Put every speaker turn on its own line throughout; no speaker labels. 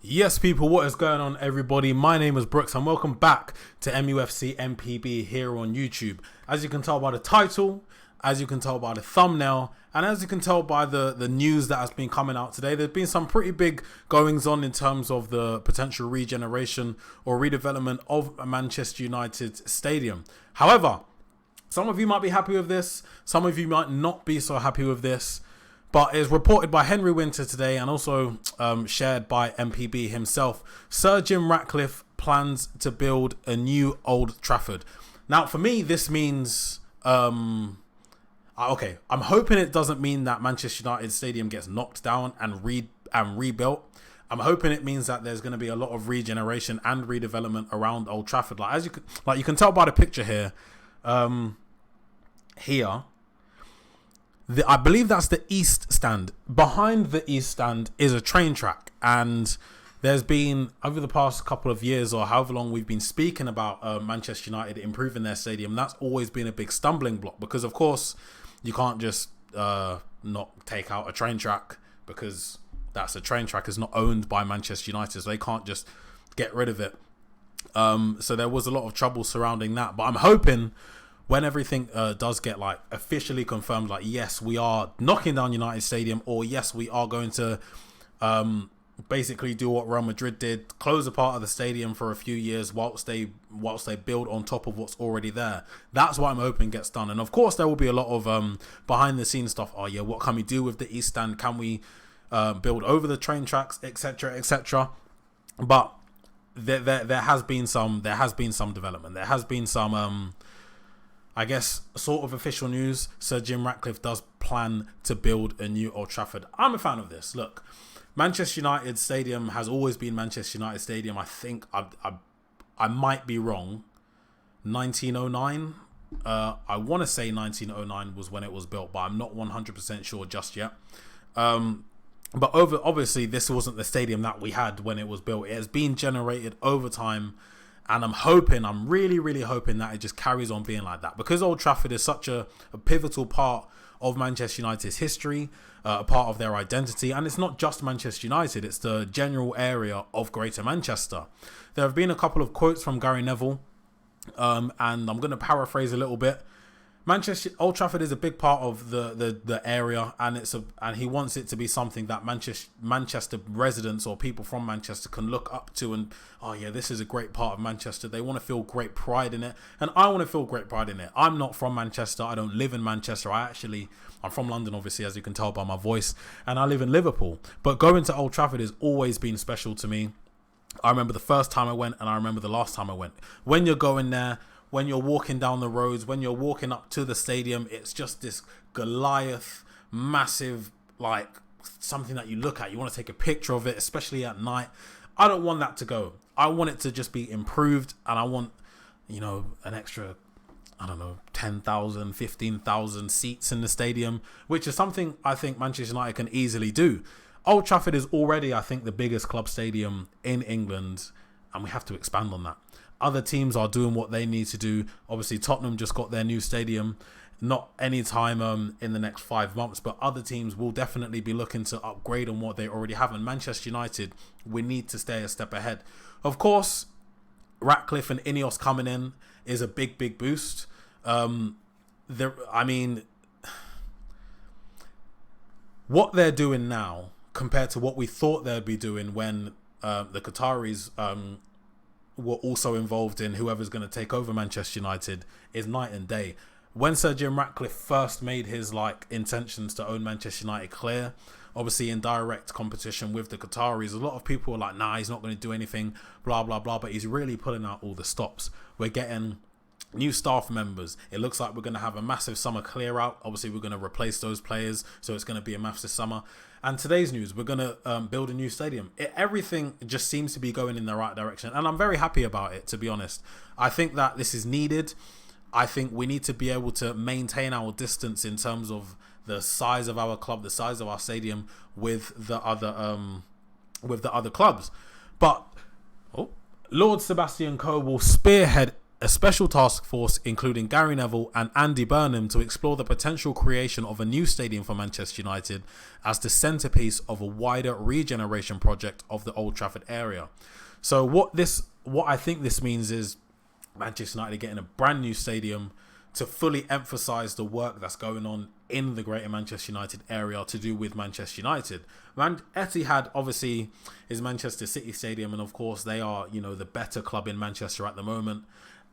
Yes, people, what is going on, everybody? My name is Brooks, and welcome back to MUFC MPB here on YouTube. As you can tell by the title, as you can tell by the thumbnail, and as you can tell by the news that has been coming out today, there's been some pretty big goings on in terms of the potential regeneration or redevelopment of Manchester United Stadium. However, some of you might be happy with this, some of you might not be so happy with this. But it's reported by Henry Winter today and also shared by MPB himself. Sir Jim Ratcliffe plans to build a new Old Trafford. Now, for me, this means... I'm hoping it doesn't mean that Manchester United Stadium gets knocked down and rebuilt. I'm hoping it means that there's going to be a lot of regeneration and redevelopment around Old Trafford. You can tell by the picture here. I believe that's the East Stand. Behind the East Stand is a train track, and there's been, over the past couple of years or however long we've been speaking about Manchester United improving their stadium, that's always been a big stumbling block because, of course, you can't just not take out a train track because that's a train track. It's not owned by Manchester United, so they can't just get rid of it. So there was a lot of trouble surrounding that, but I'm hoping when everything does get officially confirmed, yes, we are knocking down United Stadium, or yes, we are going to basically do what Real Madrid did, close a part of the stadium for a few years whilst they build on top of what's already there. That's what I'm hoping gets done. And of course, there will be a lot of behind the scenes stuff. Oh yeah, what can we do with the East Stand? Can we build over the train tracks, etc., etc.? But there has been some development. There has been some. I guess, sort of official news. Sir Jim Ratcliffe does plan to build a new Old Trafford. I'm a fan of this. Look, Manchester United Stadium has always been Manchester United Stadium. I think I might be wrong. 1909. I want to say 1909 was when it was built, but I'm not 100% sure just yet. But obviously, this wasn't the stadium that we had when it was built. It has been generated over time. And I'm really, really hoping that it just carries on being like that. Because Old Trafford is such a pivotal part of Manchester United's history, a part of their identity. And it's not just Manchester United, it's the general area of Greater Manchester. There have been a couple of quotes from Gary Neville, and I'm going to paraphrase a little bit. Old Trafford is a big part of the area, and he wants it to be something that Manchester residents or people from Manchester can look up to and, oh yeah, this is a great part of Manchester. They want to feel great pride in it, and I want to feel great pride in it. I'm not from Manchester. I don't live in Manchester. I'm from London, obviously, as you can tell by my voice, and I live in Liverpool. But going to Old Trafford has always been special to me. I remember the first time I went, and I remember the last time I went. When you're going there, when you're walking down the roads, when you're walking up to the stadium, it's just this Goliath, massive, something that you look at. You want to take a picture of it, especially at night. I don't want that to go. I want it to just be improved, and I want, an extra, 10,000, 15,000 seats in the stadium, which is something I think Manchester United can easily do. Old Trafford is already, I think, the biggest club stadium in England, and we have to expand on that. Other teams are doing what they need to do. Obviously, Tottenham just got their new stadium. Not any time in the next 5 months, but other teams will definitely be looking to upgrade on what they already have. And Manchester United, we need to stay a step ahead. Of course, Ratcliffe and Ineos coming in is a big, big boost. What they're doing now compared to what we thought they'd be doing when the Qataris were also involved in whoever's going to take over Manchester United is night and day. When Sir Jim Ratcliffe first made his intentions to own Manchester United clear, obviously in direct competition with the Qataris, a lot of people were like, nah, he's not going to do anything, blah, blah, blah. But he's really pulling out all the stops. We're getting new staff members. It looks like we're going to have a massive summer clear out. Obviously, we're going to replace those players, so it's going to be a massive summer. And today's news, we're going to build a new stadium. Everything just seems to be going in the right direction, and I'm very happy about it, to be honest. I think that this is needed. I think we need to be able to maintain our distance in terms of the size of our club, the size of our stadium with the other clubs. But Lord Sebastian Coe will spearhead a special task force including Gary Neville and Andy Burnham to explore the potential creation of a new stadium for Manchester United as the centrepiece of a wider regeneration project of the Old Trafford area. So what I think this means is Manchester United getting a brand new stadium to fully emphasise the work that's going on in the Greater Manchester United area to do with Manchester United. Etihad obviously is Manchester City Stadium, and of course they are, the better club in Manchester at the moment.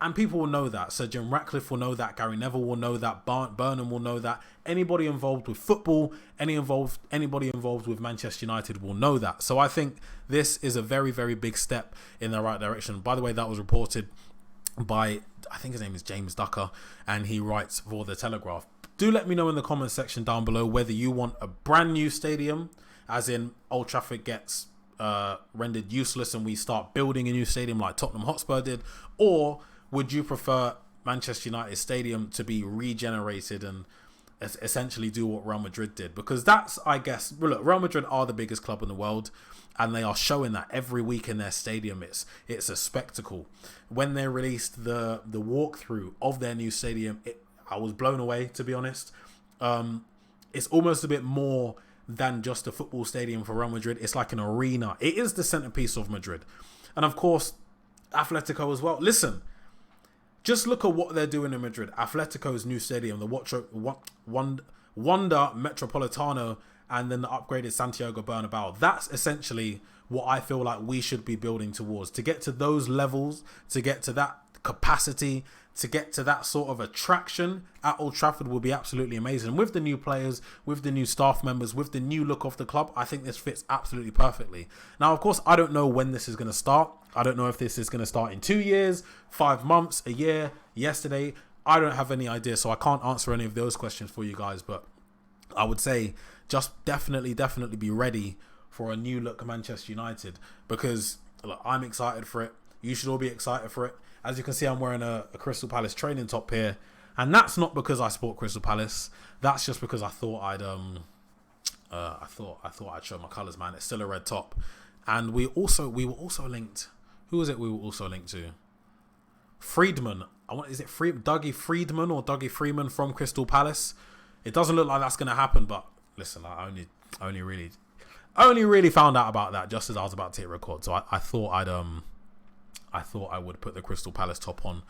And people will know that. Sir Jim Ratcliffe will know that. Gary Neville will know that. Burnham will know that. Anybody involved with football, anybody involved with Manchester United will know that. So I think this is a very, very big step in the right direction. By the way, that was reported by, I think his name is James Ducker, and he writes for The Telegraph. Do let me know in the comment section down below whether you want a brand new stadium, as in Old Trafford gets rendered useless and we start building a new stadium like Tottenham Hotspur did, or would you prefer Manchester United Stadium to be regenerated and essentially do what Real Madrid did? Because that's, I guess, look, Real Madrid are the biggest club in the world, and they are showing that every week in their stadium. It's a spectacle. When they released the walkthrough of their new stadium, I was blown away, to be honest. It's almost a bit more than just a football stadium for Real Madrid. It's like an arena. It is the centerpiece of Madrid. And of course, Atletico as well. Listen, just look at what they're doing in Madrid. Atletico's new stadium, the Wanda Metropolitano, and then the upgraded Santiago Bernabeu. That's essentially what I feel like we should be building towards. To get to those levels, to get to that capacity, to get to that sort of attraction at Old Trafford will be absolutely amazing. With the new players, with the new staff members, with the new look of the club, I think this fits absolutely perfectly. Now, of course, I don't know when this is going to start. I don't know if this is going to start in 2 years, 5 months, a year, yesterday. I don't have any idea, so I can't answer any of those questions for you guys. But I would say just definitely be ready for a new look at Manchester United, because look, I'm excited for it. You should all be excited for it. As you can see, I'm wearing a Crystal Palace training top here, and that's not because I support Crystal Palace. That's just because I thought I'd show my colours, man. It's still a red top, and we were also linked. Who was it? We were also linked to Friedman. Dougie Friedman or Dougie Freeman from Crystal Palace? It doesn't look like that's going to happen, but listen, I only really found out about that just as I was about to hit record. So I thought I would put the Crystal Palace top on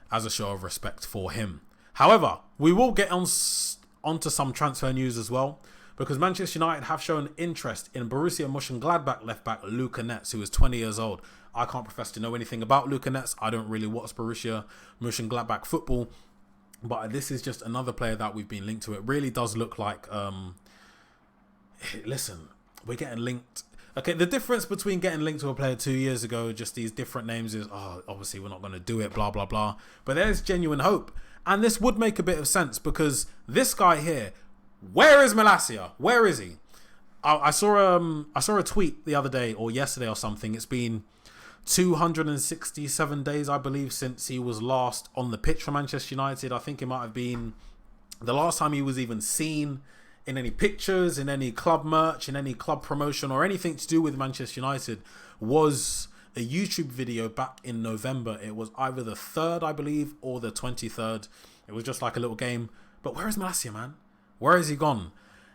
as a show of respect for him. However, we will get onto some transfer news as well, because Manchester United have shown interest in Borussia Mönchengladbach left-back Luca Netz, who is 20 years old. I can't profess to know anything about Luca Netz. I don't really watch Borussia Mönchengladbach football, but this is just another player that we've been linked to. It really does look like, listen, we're getting linked. Okay, the difference between getting linked to a player 2 years ago, just these different names, is, obviously we're not going to do it, blah, blah, blah. But there's genuine hope. And this would make a bit of sense, because this guy here, where is Malacia? Where is he? I saw a tweet the other day or yesterday or something. It's been 267 days, I believe, since he was last on the pitch for Manchester United. I think it might have been the last time he was even seen in any pictures, in any club merch, in any club promotion, or anything to do with Manchester United, was a YouTube video back in November. It was either the 3rd, I believe, or the 23rd. It was just like a little game. But where is Malacia, man? Where has he gone?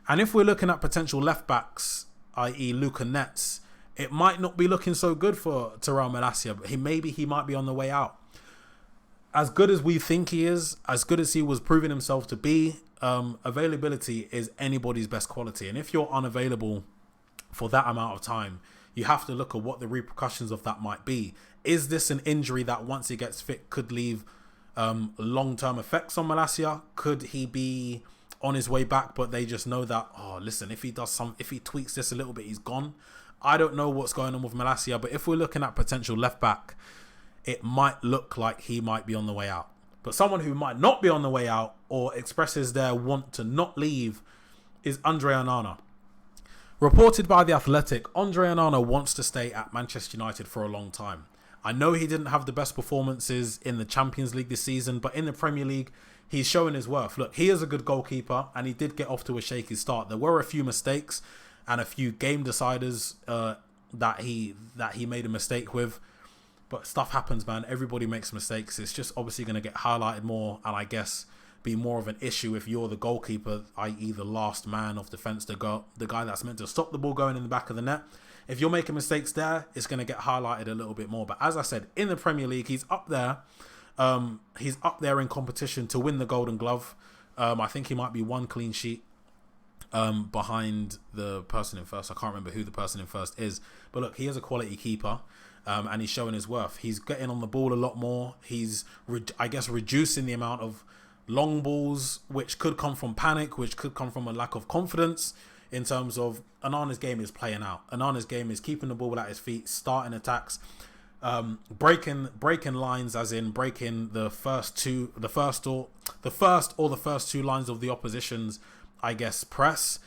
And if we're looking at potential left backs, i.e. Luca Netz, it might not be looking so good for Tyrell Malacia, but he might be on the way out. As good as we think he is, as good as he was proving himself to be, availability is anybody's best quality. And if you're unavailable for that amount of time, you have to look at what the repercussions of that might be. Is this an injury that once he gets fit could leave long-term effects on Malacia? Could he be on his way back, but they just know that, listen, if he tweaks this a little bit, he's gone? I don't know what's going on with Malacia, but if we're looking at potential left back, it might look like he might be on the way out. But someone who might not be on the way out or expresses their want to not leave is Andre Anana. Reported by The Athletic, Andre Anana wants to stay at Manchester United for a long time. I know he didn't have the best performances in the Champions League this season, but in the Premier League, he's showing his worth. Look, he is a good goalkeeper, and he did get off to a shaky start. There were a few mistakes and a few game deciders that he made a mistake with. But stuff happens, man. Everybody makes mistakes. It's just obviously going to get highlighted more, and I guess be more of an issue if you're the goalkeeper, i.e. the last man of defence, the guy that's meant to stop the ball going in the back of the net. If you're making mistakes there, it's going to get highlighted a little bit more. But as I said, in the Premier League, he's up there. He's up there in competition to win the Golden Glove. I think he might be one clean sheet behind the person in first. I can't remember who the person in first is. But look, he is a quality keeper. And he's showing his worth. He's getting on the ball a lot more. He's, I guess, reducing the amount of long balls, which could come from panic, which could come from a lack of confidence. In terms of Anana's game is playing out. Anana's game is keeping the ball at his feet, starting attacks, breaking lines, as in breaking the first two lines of the opposition's, I guess, press.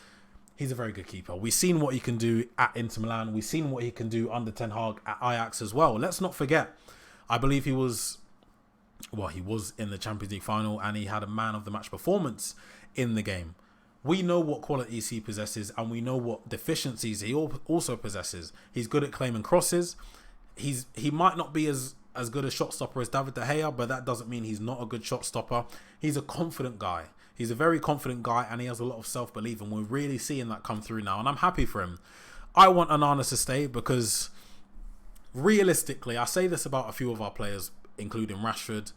He's a very good keeper. We've seen what he can do at Inter Milan. We've seen what he can do under Ten Hag at Ajax as well. Let's not forget, I believe he was in the Champions League final, and he had a man of the match performance in the game. We know what qualities he possesses, and we know what deficiencies he also possesses. He's good at claiming crosses. He might not be as good a shot stopper as David De Gea, but that doesn't mean he's not a good shot stopper. He's a confident guy. He's a very confident guy, and he has a lot of self-belief, and we're really seeing that come through now, and I'm happy for him. I want Anana to stay because realistically, I say this about a few of our players, including Rashford,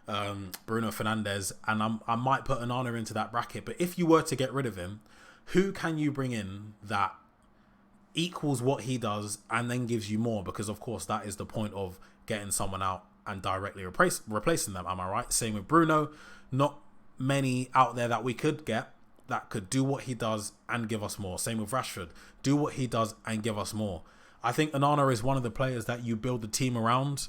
Bruno Fernandes, and I might put Anana into that bracket. But if you were to get rid of him, who can you bring in that equals what he does and then gives you more? Because of course that is the point of getting someone out and directly replacing them. Am I right? Same with Bruno. Not many out there that we could get that could do what he does and give us more. Same with Rashford. Do what he does and give us more. I think Anana is one of the players that you build the team around.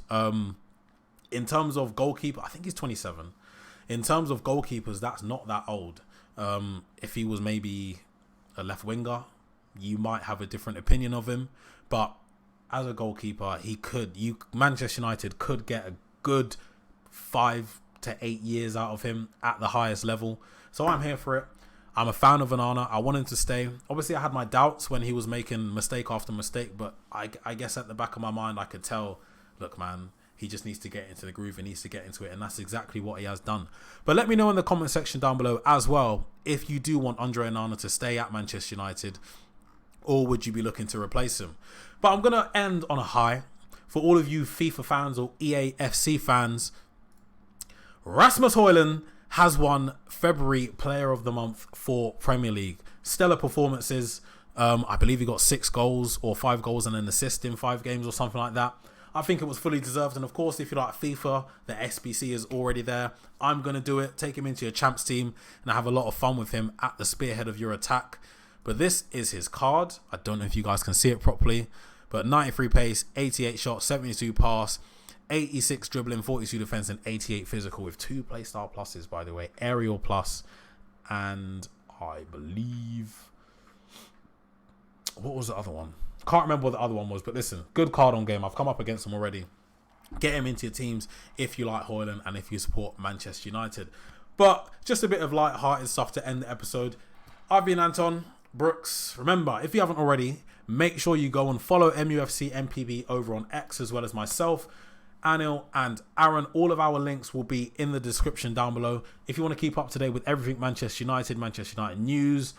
In terms of goalkeeper, I think he's 27. In terms of goalkeepers, that's not that old. If he was maybe a left winger, you might have a different opinion of him. But as a goalkeeper, Manchester United could get a good 5 to 8 years out of him at the highest level. So I'm here for it. I'm a fan of Anana. I want him to stay. Obviously, I had my doubts when he was making mistake after mistake, but I guess at the back of my mind, I could tell, look, man, he just needs to get into the groove. He needs to get into it, and that's exactly what he has done. But let me know in the comment section down below as well if you do want Andre Anana to stay at Manchester United, or would you be looking to replace him? But I'm going to end on a high. For all of you FIFA fans or EAFC fans, Rasmus Haaland has won February Player of the Month for Premier League. Stellar performances. I believe he got 6 goals or 5 goals and an assist in 5 games or something like that. I think it was fully deserved. And of course, if you like FIFA, the SBC is already there. I'm going to do it. Take him into your champs team and have a lot of fun with him at the spearhead of your attack. But this is his card. I don't know if you guys can see it properly. But 93 pace, 88 shot, 72 pass, 86 dribbling, 42 defense, and 88 physical with 2 playstyle pluses, by the way. Aerial plus, and I believe... what was the other one? Can't remember what the other one was, but listen, good card on game. I've come up against him already. Get him into your teams if you like Haaland and if you support Manchester United. But just a bit of light-hearted stuff to end the episode. I've been Anton Brooks. Remember, if you haven't already, make sure you go and follow MUFC MPB over on X, as well as myself, Anil and Aaron. All of our links will be in the description down below. If you want to keep up to date with everything Manchester United news,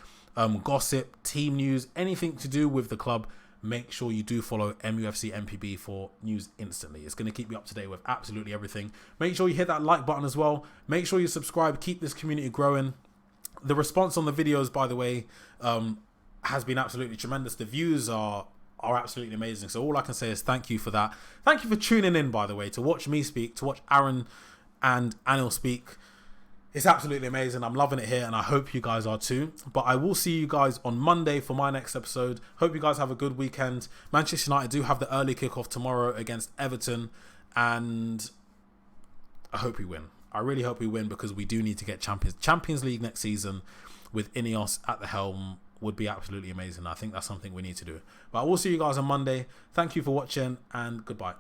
gossip, team news, anything to do with the club, make sure you do follow MUFC MPB for news instantly. It's going to keep you up to date with absolutely everything. Make sure you hit that like button as well. Make sure you subscribe. Keep this community growing. The response on the videos, by the way, has been absolutely tremendous. The views are absolutely amazing. So all I can say is thank you for that. Thank you for tuning in, by the way, to watch me speak, to watch Aaron and Anil speak. It's absolutely amazing. I'm loving it here, and I hope you guys are too. But I will see you guys on Monday for my next episode. Hope you guys have a good weekend. Manchester United do have the early kickoff tomorrow against Everton, and I hope we win. I really hope we win, because we do need to get Champions League next season with Ineos at the helm. Would be absolutely amazing. I think that's something we need to do. But I will see you guys on Monday. Thank you for watching, and goodbye.